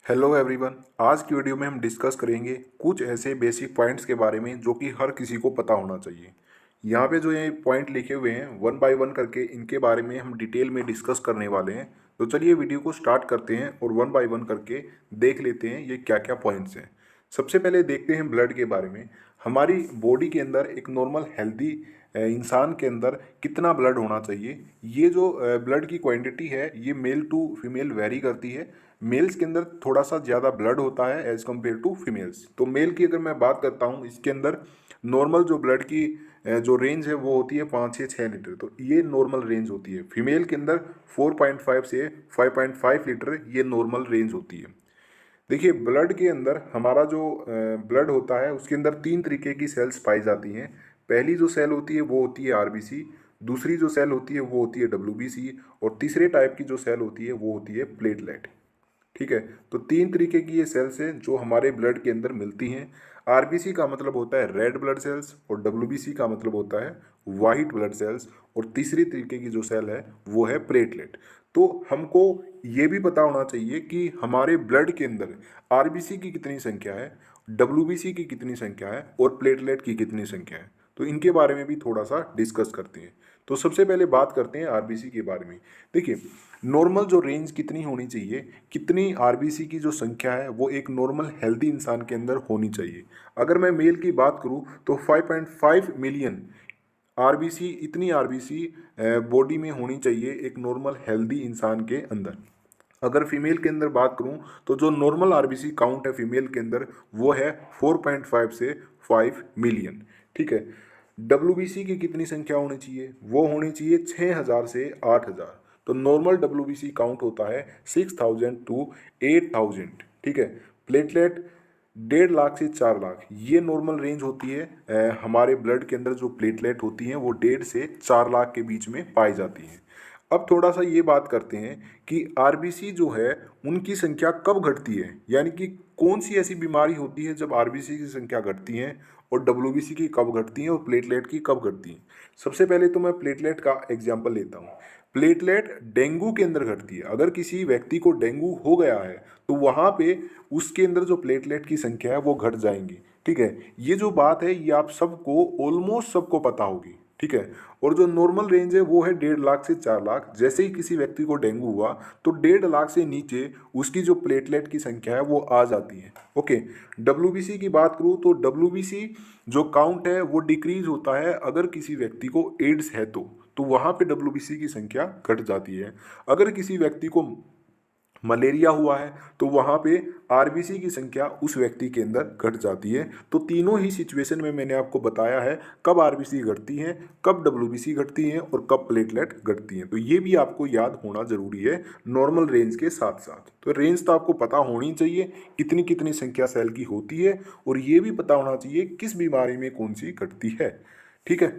Hello everyone. आज की video में हम डिस्कस करेंगे कुछ ऐसे बेसिक पॉइंट्स के बारे में जो कि हर किसी को पता होना चाहिए। यहाँ पे जो ये पॉइंट लिखे हुए हैं वन बाय वन करके इनके बारे में हम डिटेल में डिस्कस करने वाले हैं। तो चलिए वीडियो को स्टार्ट करते हैं और वन बाय वन करके देख लेते हैं ये क्या क्या पॉइंट्स हैं। सबसे पहले देखते हैं ब्लड के बारे में। हमारी बॉडी के अंदर एक नॉर्मल हेल्दी इंसान के अंदर कितना ब्लड होना चाहिए। ये जो ब्लड की क्वांटिटी है ये मेल टू फीमेल वेरी करती है। मेल्स के अंदर थोड़ा सा ज़्यादा ब्लड होता है एज कम्पेयर टू फीमेल्स। तो मेल की अगर मैं बात करता हूँ इसके अंदर नॉर्मल जो ब्लड की जो रेंज है वो होती है 5 से 6 लीटर। तो ये नॉर्मल रेंज होती है। फीमेल के अंदर 4.5 से 5.5 लीटर ये नॉर्मल रेंज होती है। देखिए ब्लड के अंदर हमारा जो ब्लड होता है उसके अंदर 3 तरीके की सेल्स पाई जाती हैं। पहली जो सेल होती है वो होती है आरबीसी, दूसरी जो सेल होती है वो होती है डब्ल्यूबीसी, और तीसरे टाइप की जो सेल होती है वो होती है प्लेटलेट। ठीक है। तो 3 तरीके की ये सेल्स हैं जो हमारे ब्लड के अंदर मिलती हैं। आरबीसी का मतलब होता है रेड ब्लड सेल्स और डब्ल्यूबीसी का मतलब होता है वाइट ब्लड सेल्स, और तीसरी तरीके की जो सेल है वो है प्लेटलेट। तो हमको ये भी पता होना चाहिए कि हमारे ब्लड के अंदर आरबीसी की कितनी संख्या है, डब्ल्यूबीसी की कितनी संख्या है और प्लेटलेट की कितनी संख्या है। तो इनके बारे में भी थोड़ा सा डिस्कस करते हैं। तो सबसे पहले बात करते हैं आरबीसी के बारे में। देखिए नॉर्मल जो रेंज कितनी होनी चाहिए, कितनी आरबीसी की जो संख्या है वो एक नॉर्मल हेल्दी इंसान के अंदर होनी चाहिए। अगर मैं मेल की बात करूं तो 5.5 मिलियन आरबीसी, इतनी आरबीसी बॉडी में होनी चाहिए एक नॉर्मल हेल्दी इंसान के अंदर। अगर फीमेल के अंदर बात करूं तो जो नॉर्मल आरबीसी काउंट है फीमेल के अंदर वो है 4.5 से 5 मिलियन। ठीक है। डब्ल्यूबीसी की कितनी संख्या होनी चाहिए, वो होनी चाहिए 6,000 से 8,000। तो नॉर्मल डब्ल्यूबीसी काउंट होता है 6,000 टू 8,000। ठीक है। प्लेटलेट 1.5 लाख से 4 लाख ये नॉर्मल रेंज होती है। हमारे ब्लड के अंदर जो प्लेटलेट होती हैं वो 1.5 से 4 लाख के बीच में पाई जाती हैं। अब थोड़ा सा ये बात करते हैं कि आरबीसी जो है उनकी संख्या कब घटती है, यानी कि कौन सी ऐसी बीमारी होती है जब आरबीसी की संख्या घटती है और डब्ल्यूबीसी की कब घटती है और प्लेटलेट की कब घटती है। सबसे पहले तो मैं प्लेटलेट का एग्जांपल लेता हूँ। प्लेटलेट डेंगू के अंदर घटती है। अगर किसी व्यक्ति को डेंगू हो गया है तो वहाँ पे उसके अंदर जो प्लेटलेट की संख्या है वो घट जाएंगी। ठीक है। ये जो बात है ये आप सबको ऑलमोस्ट सबको पता होगी। ठीक है। और जो नॉर्मल रेंज है वो है 1.5 लाख से 4 लाख। जैसे ही किसी व्यक्ति को डेंगू हुआ तो 1.5 लाख से नीचे उसकी जो प्लेटलेट की संख्या है वो आ जाती है। ओके। डब्ल्यूबीसी की बात करूँ तो डब्ल्यूबीसी जो काउंट है वो डिक्रीज होता है अगर किसी व्यक्ति को एड्स है तो वहाँ पे डब्ल्यूबीसी की संख्या घट जाती है। अगर किसी व्यक्ति को मलेरिया हुआ है तो वहाँ पे आरबीसी की संख्या उस व्यक्ति के अंदर घट जाती है। तो तीनों ही सिचुएशन में मैंने आपको बताया है कब आरबीसी घटती हैं, कब डब्ल्यूबीसी घटती हैं और कब प्लेटलेट घटती हैं। तो ये भी आपको याद होना जरूरी है नॉर्मल रेंज के साथ साथ। तो रेंज तो आपको पता होनी चाहिए कितनी कितनी संख्या सेल की होती है, और ये भी पता होना चाहिए किस बीमारी में कौन सी घटती है। ठीक है।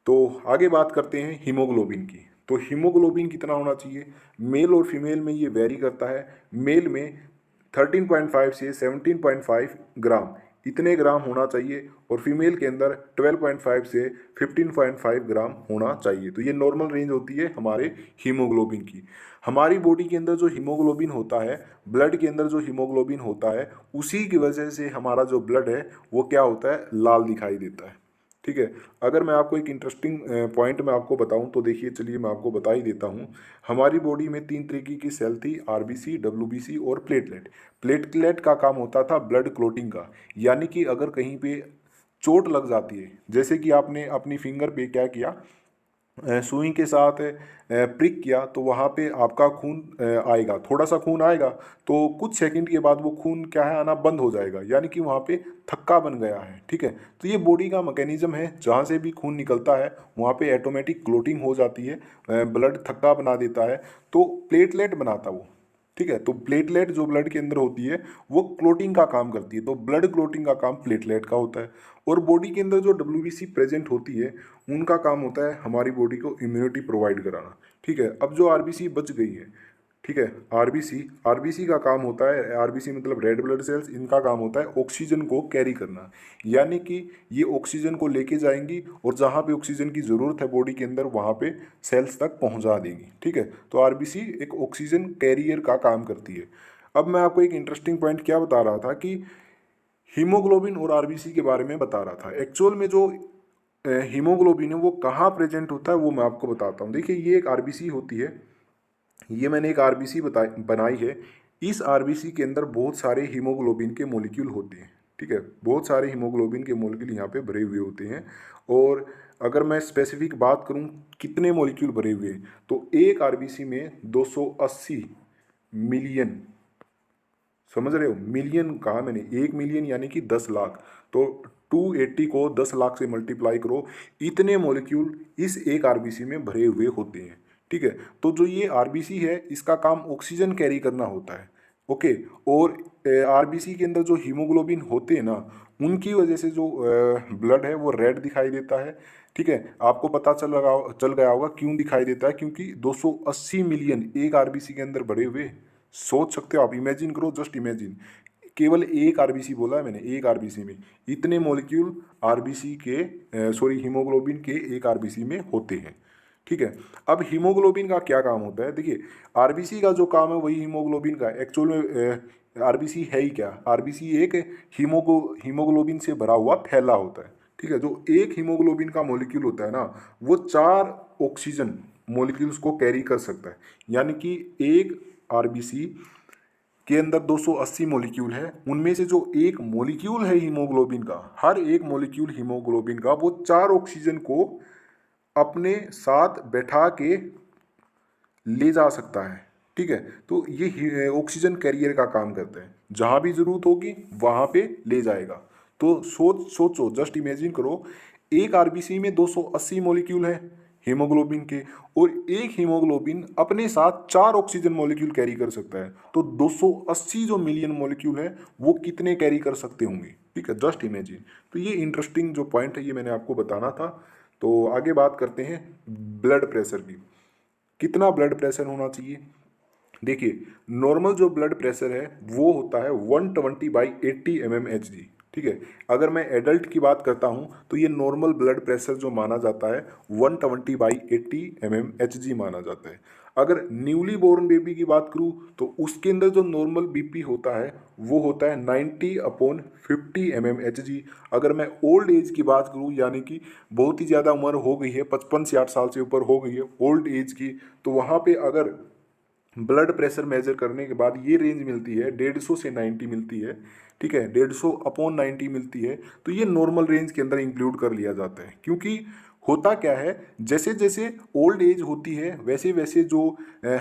तो आगे बात करते हैं हीमोग्लोबिन की। तो हीमोग्लोबिन कितना होना चाहिए, मेल और फीमेल में ये वेरी करता है। मेल में 13.5 से 17.5 ग्राम इतने ग्राम होना चाहिए, और फीमेल के अंदर 12.5 से 15.5 ग्राम होना चाहिए। तो ये नॉर्मल रेंज होती है हमारे हीमोग्लोबिन की। हमारी बॉडी के अंदर जो हीमोग्लोबिन होता है, ब्लड के अंदर जो हीमोग्लोबिन होता है, उसी की वजह से हमारा जो ब्लड है वो क्या होता है, लाल दिखाई देता है। ठीक है। अगर मैं आपको एक इंटरेस्टिंग पॉइंट मैं आपको बताऊं तो देखिए, चलिए मैं आपको बता ही देता हूं। हमारी बॉडी में 3 तरीके की सेल थी, आरबीसी, डब्ल्यूबीसी और प्लेटलेट। प्लेटलेट का काम होता था ब्लड क्लोटिंग का, यानी कि अगर कहीं पे चोट लग जाती है, जैसे कि आपने अपनी फिंगर पे क्या किया, सुई के साथ प्रिक किया, तो वहाँ पे आपका खून आएगा, थोड़ा सा खून आएगा, तो कुछ सेकंड के बाद वो खून क्या है, आना बंद हो जाएगा, यानी कि वहाँ पे थक्का बन गया है। ठीक है। तो ये बॉडी का मैकेनिज्म है, जहाँ से भी खून निकलता है वहाँ पे ऑटोमेटिक क्लोटिंग हो जाती है, ब्लड थक्का बना देता है, तो प्लेटलेट बनाता वो। ठीक है। तो प्लेटलेट जो ब्लड के अंदर होती है वो क्लोटिंग का काम करती है, तो ब्लड क्लोटिंग का काम प्लेटलेट का होता है। और बॉडी के अंदर जो डब्ल्यूबीसी प्रेजेंट होती है उनका काम होता है हमारी बॉडी को इम्यूनिटी प्रोवाइड कराना। ठीक है। अब जो आरबीसी बच गई है, ठीक है, आरबीसी आरबीसी का काम होता है, आरबीसी मतलब रेड ब्लड सेल्स, इनका काम होता है ऑक्सीजन को कैरी करना, यानी कि ये ऑक्सीजन को लेके जाएंगी और जहाँ पे ऑक्सीजन की ज़रूरत है बॉडी के अंदर वहाँ पे सेल्स तक पहुँचा देंगी। ठीक है। तो आरबीसी एक ऑक्सीजन कैरियर का काम करती है। अब मैं आपको एक इंटरेस्टिंग पॉइंट क्या बता रहा था कि हीमोग्लोबिन और आरबीसी के बारे में बता रहा था। एक्चुअल में जो हीमोग्लोबिन है वो कहाँ प्रेजेंट होता है वो मैं आपको बताता हूँ। देखिए ये एक आरबीसी होती है, ये मैंने एक आरबीसी बनाई है। इस आरबीसी के अंदर बहुत सारे हीमोग्लोबिन के मॉलिक्यूल होते हैं, ठीक है, बहुत सारे हीमोग्लोबिन के मॉलिक्यूल यहाँ पे भरे हुए होते हैं। और अगर मैं स्पेसिफिक बात करूँ कितने मॉलिक्यूल भरे हुए हैं, तो एक आरबीसी में 280 मिलियन, समझ रहे हो, मिलियन कहा मैंने, 1 मिलियन यानी कि 10 लाख, तो 280 को 10 लाख से मल्टीप्लाई करो, इतने मॉलिक्यूल इस एक आरबीसी में भरे हुए होते हैं, ठीक है। तो जो ये आरबीसी है इसका काम ऑक्सीजन कैरी करना होता है, ओके। और आरबीसी के अंदर जो हीमोग्लोबिन होते हैं ना, उनकी वजह से जो ब्लड है वो रेड दिखाई देता है, ठीक है। आपको पता चल गया होगा क्यों दिखाई देता है, क्योंकि 280 मिलियन एक आरबीसी के अंदर भरे हुए, सोच सकते हो आप, इमेजिन करो, जस्ट इमेजिन, केवल एक आरबीसी बोला है मैंने, एक आरबीसी में इतने मॉलिक्यूल आरबीसी के सॉरी हीमोग्लोबिन के एक आरबीसी में होते हैं, ठीक है। अब हीमोग्लोबिन का क्या काम होता है, देखिए आरबीसी का जो काम है वही हीमोग्लोबिन का। एक्चुअल में आरबीसी है ही क्या, आरबीसी एक हीमोग्लोबिन से भरा हुआ थैला होता है, ठीक है। जो एक हीमोग्लोबिन का मॉलिक्यूल होता है ना, वो 4 ऑक्सीजन मॉलिक्यूल्स को कैरी कर सकता है। यानी कि एक आरबीसी के अंदर 280 मॉलिक्यूल है, उनमें से जो एक मॉलिक्यूल है हीमोग्लोबिन का, हर एक मॉलिक्यूल हीमोग्लोबिन का वो 4 ऑक्सीजन को अपने साथ बैठा के ले जा सकता है, ठीक है। तो ये ऑक्सीजन कैरियर का काम करता है, जहाँ भी ज़रूरत होगी वहाँ पे ले जाएगा। तो सोचो, जस्ट इमेजिन करो, एक आरबीसी में 280 मॉलिक्यूल है हीमोग्लोबिन के, और एक हीमोग्लोबिन अपने साथ 4 ऑक्सीजन मॉलिक्यूल कैरी कर सकता है। तो 280 जो मिलियन मॉलिक्यूल है वो कितने कैरी कर सकते होंगे, ठीक है, जस्ट इमेजिन। तो ये इंटरेस्टिंग जो पॉइंट है ये मैंने आपको बताना था। तो आगे बात करते हैं ब्लड प्रेशर की। कितना ब्लड प्रेशर होना चाहिए, देखिए नॉर्मल जो ब्लड प्रेशर है वो होता है 120/80 mmHg, ठीक है। अगर मैं एडल्ट की बात करता हूँ तो ये नॉर्मल ब्लड प्रेशर जो माना जाता है 120/80 mmHg माना जाता है। अगर न्यूली बोर्न बेबी की बात करूँ तो उसके अंदर जो नॉर्मल बीपी होता है वो होता है 90/50 mmHg। अगर मैं ओल्ड एज की बात करूँ, यानी कि बहुत ही ज़्यादा उम्र हो गई है, 55 से 60 साल से ऊपर हो गई है ओल्ड एज की, तो वहाँ पे अगर ब्लड प्रेशर मेजर करने के बाद ये रेंज मिलती है 150 से 90 मिलती है, ठीक है, 150/90 मिलती है, तो ये नॉर्मल रेंज के अंदर इंक्लूड कर लिया जाता है। क्योंकि होता क्या है, जैसे जैसे ओल्ड एज होती है वैसे वैसे जो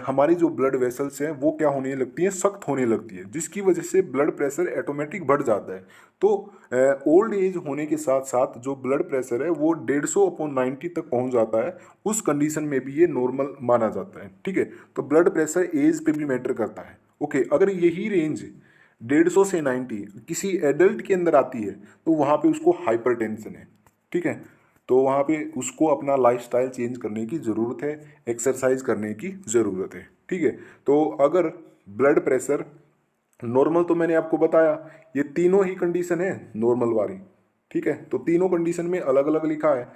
हमारी जो ब्लड वेसल्स हैं वो क्या होने लगती हैं, सख्त होने लगती है, जिसकी वजह से ब्लड प्रेशर ऑटोमेटिक बढ़ जाता है। तो ओल्ड एज होने के साथ साथ जो ब्लड प्रेशर है वो 150/90 तक पहुंच जाता है, उस कंडीशन में भी ये नॉर्मल माना जाता है, ठीक है। तो ब्लड प्रेशर एज पे भी मैटर करता है, ओके। अगर यही रेंज 150 से 90 किसी एडल्ट के अंदर आती है तो वहाँ पे उसको हाइपरटेंशन है, ठीक है। तो वहाँ पे उसको अपना लाइफस्टाइल चेंज करने की ज़रूरत है, एक्सरसाइज करने की ज़रूरत है, ठीक है। तो अगर ब्लड प्रेशर नॉर्मल, तो मैंने आपको बताया ये तीनों ही कंडीशन है नॉर्मल वाली, ठीक है। तो तीनों कंडीशन में अलग अलग लिखा है।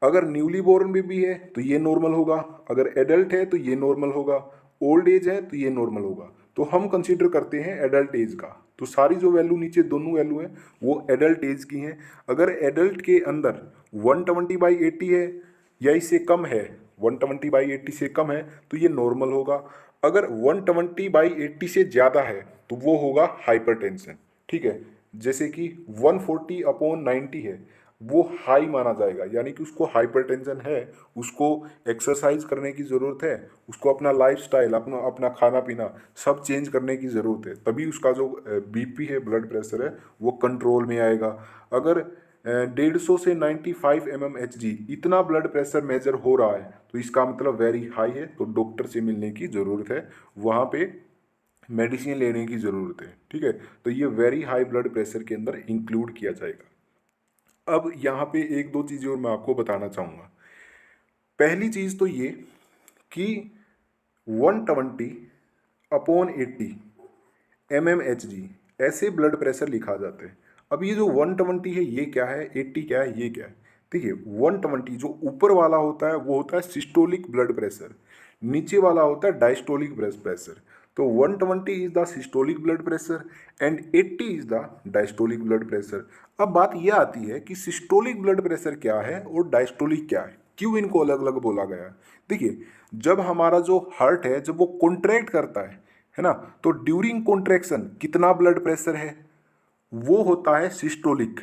अगर न्यूली बोर्न बेबी है तो ये नॉर्मल होगा, अगर एडल्ट है तो ये नॉर्मल होगा, ओल्ड एज है तो ये नॉर्मल होगा। तो हम कंसीडर करते हैं एडल्ट एज का, तो सारी जो वैल्यू नीचे दोनों वैल्यू हैं वो एडल्ट एज की हैं। अगर एडल्ट के अंदर 120/80 है या इससे कम है, 120/80 से कम है तो ये नॉर्मल होगा। अगर 120/80 से ज़्यादा है तो वो होगा हाइपरटेंशन, ठीक है। जैसे कि 140/90 है वो हाई माना जाएगा, यानी कि उसको हाइपरटेंशन है, उसको एक्सरसाइज करने की ज़रूरत है, उसको अपना लाइफस्टाइल, अपना अपना खाना पीना सब चेंज करने की ज़रूरत है, तभी उसका जो बीपी है, ब्लड प्रेशर है, वो कंट्रोल में आएगा। अगर 150 से 95 mmHg इतना ब्लड प्रेशर मेजर हो रहा है तो इसका मतलब वेरी हाई है, तो डॉक्टर से मिलने की ज़रूरत है, वहाँ पे मेडिसिन लेने की ज़रूरत है, ठीक है। तो ये वेरी हाई ब्लड प्रेशर के अंदर इंक्लूड किया जाएगा। अब यहाँ पे एक दो चीज़ें और मैं आपको बताना चाहूँगा। पहली चीज़ तो ये कि 120/80 mmHg ऐसे ब्लड प्रेशर लिखा जाता है। अब ये जो 120 है ये क्या है, 80 क्या है, ये क्या है। देखिए 120 जो ऊपर वाला होता है वो होता है सिस्टोलिक ब्लड प्रेशर, नीचे वाला होता है डायस्टोलिक ब्लड प्रेशर। तो 120 is the systolic blood pressure and 80 is the diastolic blood pressure. अब बात यह आती है कि सिस्टोलिक ब्लड प्रेशर क्या है और डायस्टोलिक क्या है, क्यों इनको अलग अलग बोला गया है। देखिए, जब हमारा जो हार्ट है जब वो कॉन्ट्रैक्ट करता है ना, तो ड्यूरिंग कॉन्ट्रैक्शन कितना ब्लड प्रेशर है, वो होता है सिस्टोलिक।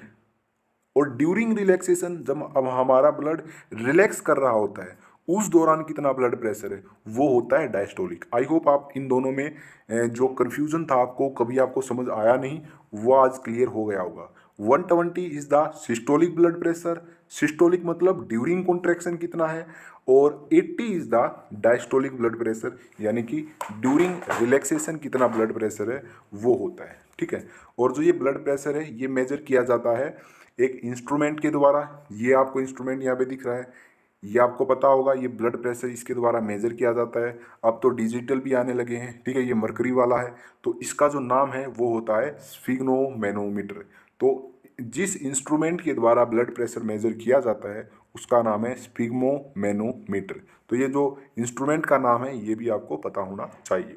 और ड्यूरिंग रिलैक्सेशन, जब अब हमारा ब्लड रिलैक्स कर रहा होता है उस दौरान कितना ब्लड प्रेशर है, वो होता है डायस्टोलिक। आई होप आप इन दोनों में जो कन्फ्यूजन था आपको कभी आपको समझ आया नहीं, वो आज क्लियर हो गया होगा। 120 is the systolic blood pressure, systolic मतलब ड्यूरिंग कॉन्ट्रैक्शन कितना है, और 80 is the diastolic blood pressure, यानी कि ड्यूरिंग रिलैक्सेशन कितना ब्लड प्रेशर है वो होता है। ठीक है, और जो ये ब्लड प्रेशर है ये मेजर किया जाता है एक इंस्ट्रूमेंट के द्वारा। ये आपको इंस्ट्रूमेंट यहाँ पे दिख रहा है, ये आपको पता होगा, ये ब्लड प्रेशर इसके द्वारा मेजर किया जाता है। अब तो डिजिटल भी आने लगे हैं, ठीक है, ये मरकरी वाला है, तो इसका जो नाम है वो होता है स्फिग्नोमेनोमीटर। तो जिस इंस्ट्रूमेंट के द्वारा ब्लड प्रेशर मेजर किया जाता है उसका नाम है स्फिग्मोमेनोमीटर। तो ये जो इंस्ट्रूमेंट का नाम है ये भी आपको पता होना चाहिए।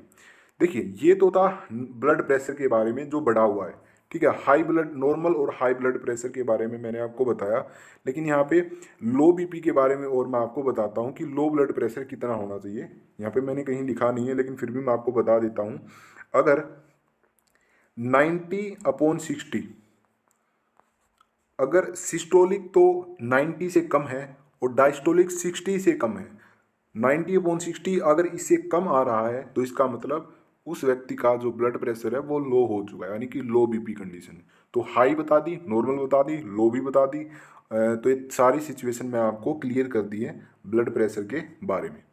देखिए, ये तो था ब्लड प्रेशर के बारे में जो बढ़ा हुआ है, ठीक है। हाई ब्लड नॉर्मल और हाई ब्लड प्रेशर के बारे में मैंने आपको बताया, लेकिन यहाँ पे लो बीपी के बारे में और मैं आपको बताता हूँ कि लो ब्लड प्रेशर कितना होना चाहिए। यहाँ पे मैंने कहीं लिखा नहीं है, लेकिन फिर भी मैं आपको बता देता हूँ। अगर 90/60, अगर सिस्टोलिक तो 90 से कम है और डायस्टोलिक 60 से कम है, 90/60 अगर इससे कम आ रहा है तो इसका मतलब उस व्यक्ति का जो ब्लड प्रेशर है वो लो हो चुका है, यानी कि लो बीपी कंडीशन। तो हाई बता दी, नॉर्मल बता दी, लो भी बता दी। तो ये सारी सिचुएशन मैं आपको क्लियर कर दी है ब्लड प्रेशर के बारे में।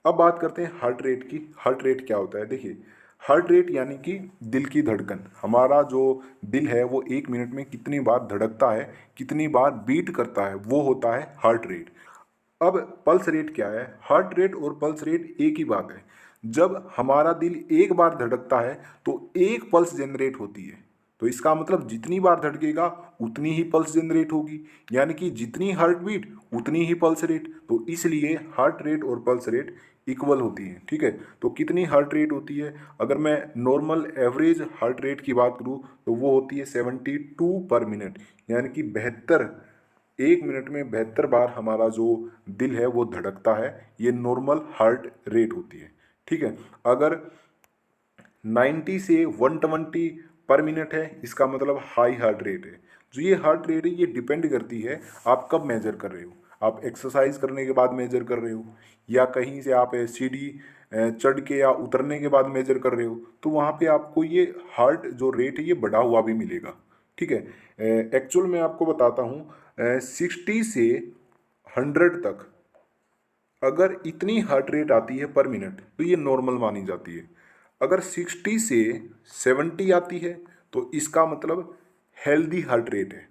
अब बात करते हैं हार्ट रेट की। हार्ट रेट क्या होता है? देखिए, हार्ट रेट यानी कि दिल की धड़कन। हमारा जो दिल है वो 1 मिनट में कितनी बार धड़कता है, कितनी बार बीट करता है, वो होता है हार्ट रेट। अब पल्स रेट क्या है? हार्ट रेट और पल्स रेट एक ही बात है। जब हमारा दिल एक बार धड़कता है तो एक पल्स जनरेट होती है, तो इसका मतलब जितनी बार धड़केगा उतनी ही पल्स जनरेट होगी, यानी कि जितनी हार्ट बीट उतनी ही पल्स रेट। तो इसलिए हार्ट रेट और पल्स रेट इक्वल होती है, ठीक है। तो कितनी हार्ट रेट होती है? अगर मैं नॉर्मल एवरेज हार्ट रेट की बात करूँ तो वो होती है 72/मिनट, यानी कि 72, 1 मिनट में 72 बार हमारा जो दिल है वो धड़कता है। ये नॉर्मल हार्ट रेट होती है, ठीक है। अगर 90 से 120/मिनट है, इसका मतलब हाई हार्ट रेट है। जो ये हार्ट रेट है ये डिपेंड करती है आप कब मेजर कर रहे हो। आप एक्सरसाइज करने के बाद मेजर कर रहे हो, या कहीं से आप सीढ़ी चढ़ के या उतरने के बाद मेजर कर रहे हो, तो वहाँ पे आपको ये हार्ट जो रेट है ये बढ़ा हुआ भी मिलेगा, ठीक है। एक्चुअल में आपको बताता हूँ, 60 से 100 तक अगर इतनी हार्ट रेट आती है पर मिनट तो ये नॉर्मल मानी जाती है। अगर 60 से 70 आती है तो इसका मतलब हेल्दी हार्ट रेट है।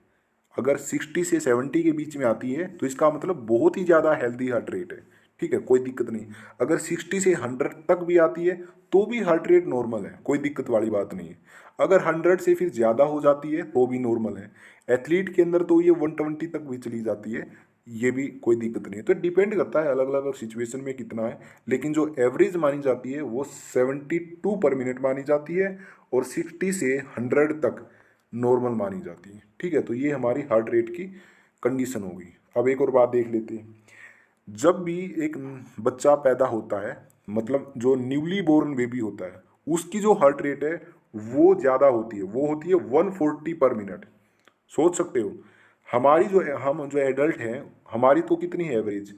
अगर 60 से 70 के बीच में आती है तो इसका मतलब बहुत ही ज़्यादा हेल्दी हार्ट रेट है, ठीक है, कोई दिक्कत नहीं। अगर 60 से 100 तक भी आती है तो भी हार्ट रेट नॉर्मल है, कोई दिक्कत वाली बात नहीं है। अगर 100 से फिर ज़्यादा हो जाती है तो भी नॉर्मल है। एथलीट के अंदर तो ये 120 तक भी चली जाती है, ये भी कोई दिक्कत नहीं है। तो डिपेंड करता है अलग अलग सिचुएशन में कितना है, लेकिन जो एवरेज मानी जाती है वो 72/मिनट मानी जाती है, और 60 से 100 तक नॉर्मल मानी जाती है, ठीक है। तो ये हमारी हार्ट रेट की कंडीशन होगी। अब एक और बात देख लेते हैं। जब भी एक बच्चा पैदा होता है, मतलब जो न्यूली बोर्न बेबी होता है, उसकी जो हार्ट रेट है वो ज़्यादा होती है, वो होती है 140/मिनट। सोच सकते हो, हमारी जो हम जो एडल्ट हैं हमारी तो कितनी है एवरेज,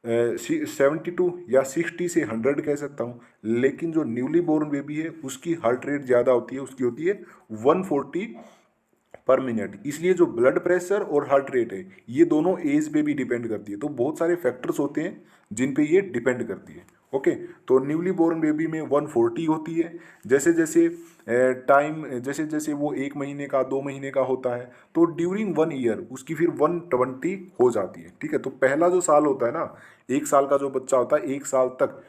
72 या 60 से 100 कह सकता हूँ, लेकिन जो न्यूली बोर्न बेबी है उसकी हार्ट रेट ज़्यादा होती है, उसकी होती है 140/मिनट। इसलिए जो ब्लड प्रेशर और हार्ट रेट है ये दोनों एज पे भी डिपेंड करती है। तो बहुत सारे फैक्टर्स होते हैं जिन पे ये डिपेंड करती है, ओके। तो न्यूली बोर्न बेबी में 140 होती है। जैसे जैसे टाइम, जैसे जैसे वो 1 महीने का 2 महीने का होता है तो ड्यूरिंग 1 ईयर उसकी फिर 120 हो जाती है, ठीक है। तो पहला जो साल होता है ना, 1 साल का जो बच्चा होता है 1 साल तक,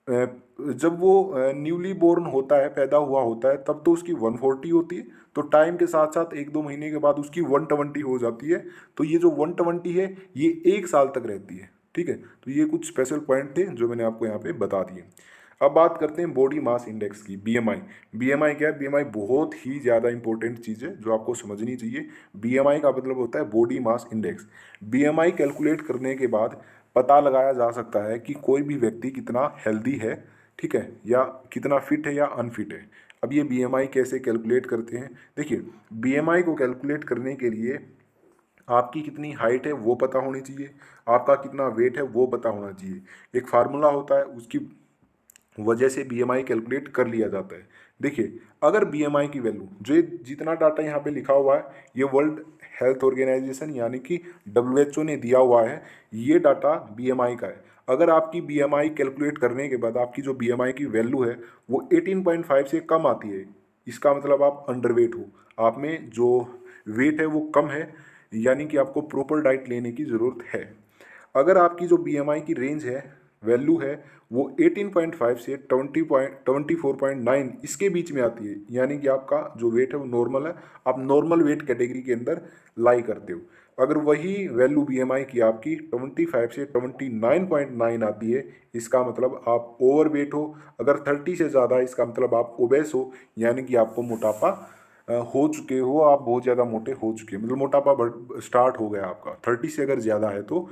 जब वो न्यूली बोर्न होता है, पैदा हुआ होता है, तब तो उसकी 140 होती है। तो टाइम के साथ साथ 1-2 महीने के बाद उसकी 120 हो जाती है। तो ये जो 120 है ये 1 साल तक रहती है, ठीक है। तो ये कुछ स्पेशल पॉइंट थे जो मैंने आपको यहाँ पे बता दिए। अब बात करते हैं बॉडी मास इंडेक्स की, बीएमआई। बीएमआई क्या है? बीएमआई बहुत ही ज़्यादा इंपॉर्टेंट चीज़ है जो आपको समझनी चाहिए। बीएमआई का मतलब होता है body mass index. BMI calculate करने के बाद पता लगाया जा सकता है कि कोई भी व्यक्ति कितना हेल्दी है, ठीक है, या कितना फिट है या अनफिट है। अब ये बीएमआई कैसे कैलकुलेट करते हैं? देखिए, बीएमआई को कैलकुलेट करने के लिए आपकी कितनी हाइट है वो पता होनी चाहिए, आपका कितना वेट है वो पता होना चाहिए। एक फार्मूला होता है, उसकी वजह से बीएमआई कैलकुलेट कर लिया जाता है। देखिए, अगर बीएमआई की वैल्यू, जो जितना डाटा यहाँ पे लिखा हुआ है, ये वर्ल्ड हेल्थ ऑर्गेनाइजेशन यानी कि डब्ल्यूएचओ ने दिया हुआ है, ये डाटा बीएमआई का है। अगर आपकी बीएमआई कैलकुलेट करने के बाद आपकी जो बीएमआई की वैल्यू है वो 18.5 से कम आती है, इसका मतलब आप अंडरवेट हो, आप में जो वेट है वो कम है, यानी कि आपको प्रॉपर डाइट लेने की ज़रूरत है। अगर आपकी जो बीएमआई की रेंज है, वैल्यू है, वो 18.5 से 24.9 इसके बीच में आती है, यानी कि आपका जो वेट है वो नॉर्मल है, आप नॉर्मल वेट कैटेगरी के अंदर लाई करते हो। अगर वही वैल्यू बीएमआई की आपकी 25 से 29.9 आती है, इसका मतलब आप ओवर वेट हो। अगर 30 से ज़्यादा, इसका मतलब आप ओबेस हो, यानी कि आपको मोटापा हो चुके हो, आप बहुत ज़्यादा मोटे हो चुके हैं, मतलब मोटापा बढ़ स्टार्ट हो गया आपका। 30 से अगर ज़्यादा है तो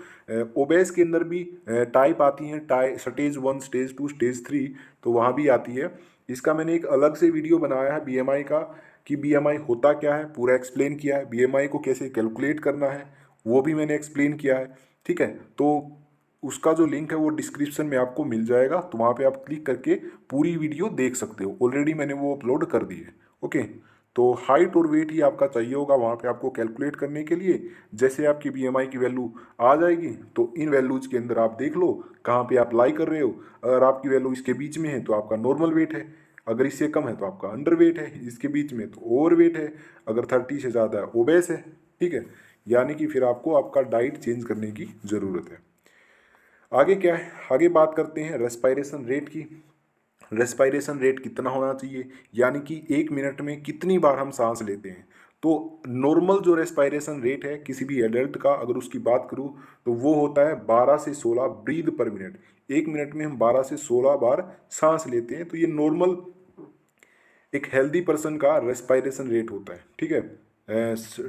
ओबेस के अंदर भी टाइप आती हैं, स्टेज 1, स्टेज 2, स्टेज 3, तो वहाँ भी आती है। इसका मैंने एक अलग से वीडियो बनाया है बीएमआई का, कि बीएमआई होता क्या है, पूरा एक्सप्लेन किया है। बीएमआई को कैसे कैलकुलेट करना है वो भी मैंने एक्सप्लेन किया है, ठीक है। तो उसका जो लिंक है वो डिस्क्रिप्शन में आपको मिल जाएगा, तो वहाँ पे आप क्लिक करके पूरी वीडियो देख सकते हो। ऑलरेडी मैंने वो अपलोड कर दी है, ओके। तो हाइट और वेट ही आपका चाहिए होगा वहाँ पे आपको कैलकुलेट करने के लिए। जैसे आपकी बीएमआई की वैल्यू आ जाएगी तो इन वैल्यूज के अंदर आप देख लो कहाँ पे आप लाई कर रहे हो। अगर आपकी वैल्यू इसके बीच में है तो आपका नॉर्मल वेट है, अगर इससे कम है तो आपका अंडर वेट है, इसके बीच में तो ओवर वेट है, अगर 30 से ज़्यादा है ओबेस है, ठीक है। यानी कि फिर आपको आपका डाइट चेंज करने की ज़रूरत है। आगे क्या है? आगे बात करते हैं रेस्पायरेशन रेट की। रेस्पायरेशन रेट कितना होना चाहिए, यानी कि 1 मिनट में कितनी बार हम सांस लेते हैं। तो नॉर्मल जो रेस्पायरेशन रेट है किसी भी एडल्ट का, अगर उसकी बात करूँ तो वो होता है 12 से 16 ब्रीद पर मिनट। 1 मिनट में हम 12 से 16 बार सांस लेते हैं, तो ये नॉर्मल एक हेल्दी पर्सन का रेस्पायरेशन रेट होता है, ठीक है।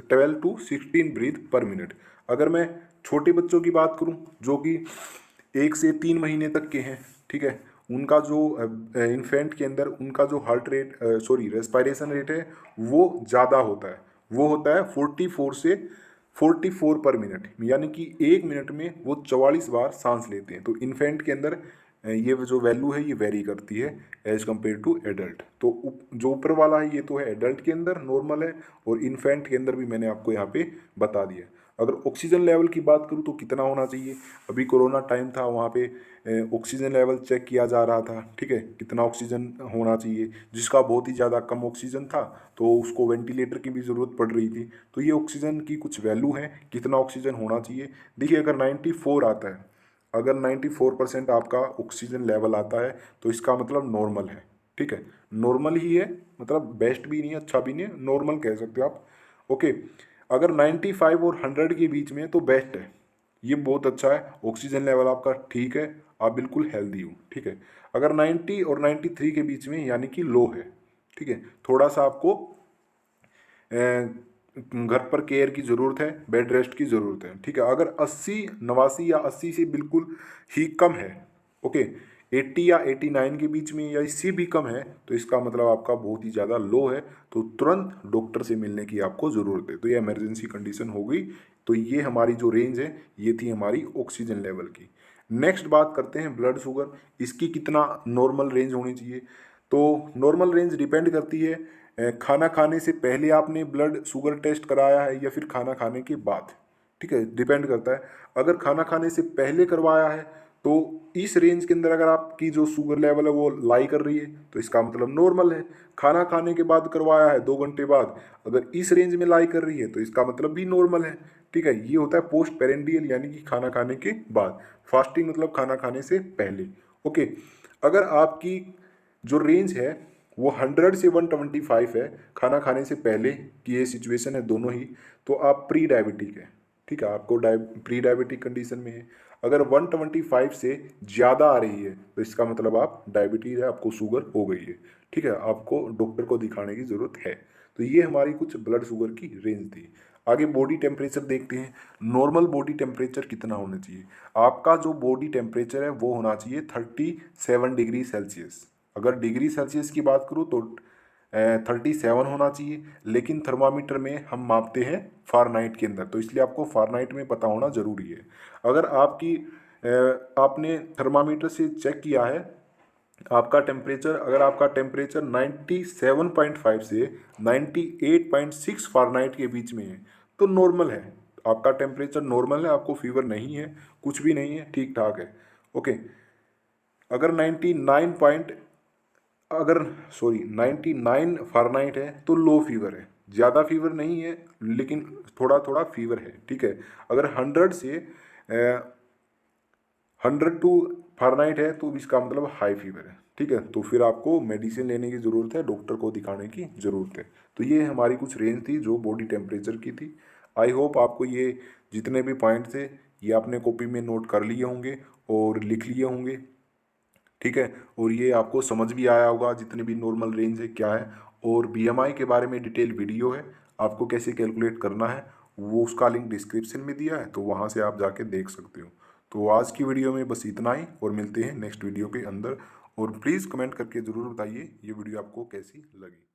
12 to 16 ब्रीथ पर मिनट। अगर मैं छोटे बच्चों की बात करूं जो कि 1 से 3 महीने तक के हैं, ठीक है, उनका जो इन्फेंट के अंदर उनका जो heart rate sorry respiration rate है वो ज़्यादा होता है, वो होता है 44 पर मिनट, यानी कि 1 मिनट में वो 44 बार सांस लेते हैं। तो इन्फेंट के अंदर ये जो वैल्यू है ये वेरी करती है एज कम्पेयर टू एडल्ट। तो जो ऊपर वाला है ये तो है एडल्ट के अंदर नॉर्मल है, और इन्फेंट के अंदर भी मैंने आपको यहाँ पे बता दिया। अगर ऑक्सीजन लेवल की बात करूँ तो कितना होना चाहिए, अभी कोरोना टाइम था, वहाँ पे ऑक्सीजन लेवल चेक किया जा रहा था, ठीक है, कितना ऑक्सीजन होना चाहिए। जिसका बहुत ही ज़्यादा कम ऑक्सीजन था तो उसको वेंटिलेटर की भी ज़रूरत पड़ रही थी। तो ये ऑक्सीजन की कुछ वैल्यू है, कितना ऑक्सीजन होना चाहिए। देखिए, अगर 94 आता है, अगर 94% आपका ऑक्सीजन लेवल आता है तो इसका मतलब नॉर्मल है, ठीक है, नॉर्मल ही है, मतलब बेस्ट भी नहीं है, अच्छा भी नहीं है, नॉर्मल कह सकते हो आप, ओके। अगर 95 और 100 के बीच में तो बेस्ट है, ये बहुत अच्छा है, ऑक्सीजन लेवल आपका ठीक है, आप बिल्कुल हेल्दी हो, ठीक है। अगर 90 और 93 के बीच में यानी कि लो है, ठीक है, थोड़ा सा आपको घर पर केयर की ज़रूरत है, बेड रेस्ट की ज़रूरत है, ठीक है। अगर 80 89 या 80 से बिल्कुल ही कम है, ओके, 80 या 89 के बीच में या इससे भी कम है, तो इसका मतलब आपका बहुत ही ज़्यादा लो है, तो तुरंत डॉक्टर से मिलने की आपको ज़रूरत है। तो ये इमरजेंसी कंडीशन हो गई। तो ये हमारी जो रेंज है ये थी हमारी ऑक्सीजन लेवल की। नेक्स्ट बात करते हैं ब्लड शुगर, इसकी कितना नॉर्मल रेंज होनी चाहिए। तो नॉर्मल रेंज डिपेंड करती है खाना खाने से पहले आपने ब्लड शुगर टेस्ट कराया है या फिर खाना खाने के बाद, ठीक है, डिपेंड करता है। अगर खाना खाने से पहले करवाया है तो इस रेंज के अंदर अगर आपकी जो शुगर लेवल है वो लाई कर रही है तो इसका मतलब नॉर्मल है। खाना खाने के बाद करवाया है 2 घंटे बाद, अगर इस रेंज में लाई कर रही है तो इसका मतलब भी नॉर्मल है, ठीक है। ये होता है पोस्ट पेरेंडियल, यानी कि खाना खाने के बाद। फास्टिंग मतलब खाना खाने से पहले, ओके। अगर आपकी जो रेंज है वो 100 से 125 है, खाना खाने से पहले की ये सिचुएशन है दोनों ही, तो आप प्री डायबिटिक है, ठीक है, आपको प्री डायबिटिक कंडीशन में है। अगर 125 से ज़्यादा आ रही है तो इसका मतलब आप डायबिटीज़ है, आपको शुगर हो गई है। ठीक है, आपको डॉक्टर को दिखाने की ज़रूरत है। तो ये हमारी कुछ ब्लड शुगर की रेंज थी। आगे बॉडी टेम्परेचर देखते हैं। नॉर्मल बॉडी टेम्परेचर कितना होना चाहिए? आपका जो बॉडी टेम्परेचर है वो होना चाहिए 37 डिग्री सेल्सियस। अगर डिग्री सेल्सियस की बात करूँ तो 37 होना चाहिए, लेकिन थर्मामीटर में हम मापते हैं फ़ारेनहाइट के अंदर, तो इसलिए आपको फ़ारेनहाइट में पता होना ज़रूरी है। अगर आपने थर्मामीटर से चेक किया है आपका टेम्परेचर, अगर आपका टेम्परेचर 97.5 से 98.6 फ़ारेनहाइट के बीच में है तो नॉर्मल है। आपका टेम्परेचर नॉर्मल है, आपको फीवर नहीं है, कुछ भी नहीं है, ठीक ठाक है। ओके, अगर 99 पॉइंट अगर सॉरी 99 फ़ारेनहाइट है तो लो फीवर है, ज़्यादा फीवर नहीं है लेकिन थोड़ा थोड़ा फीवर है। ठीक है, अगर 100 से 102 फ़ारेनहाइट है तो इसका मतलब हाई फीवर है। ठीक है, तो फिर आपको मेडिसिन लेने की ज़रूरत है, डॉक्टर को दिखाने की ज़रूरत है। तो ये हमारी कुछ रेंज थी जो बॉडी टेम्परेचर की थी। आई होप आपको ये जितने भी पॉइंट थे ये आपने कॉपी में नोट कर लिए होंगे और लिख लिए होंगे। ठीक है, और ये आपको समझ भी आया होगा जितनी भी नॉर्मल रेंज है क्या है। और बीएमआई के बारे में डिटेल वीडियो है, आपको कैसे कैलकुलेट करना है वो उसका लिंक डिस्क्रिप्शन में दिया है, तो वहाँ से आप जाके देख सकते हो। तो आज की वीडियो में बस इतना ही और मिलते हैं नेक्स्ट वीडियो के अंदर। और प्लीज़ कमेंट करके ज़रूर बताइए ये वीडियो आपको कैसी लगी।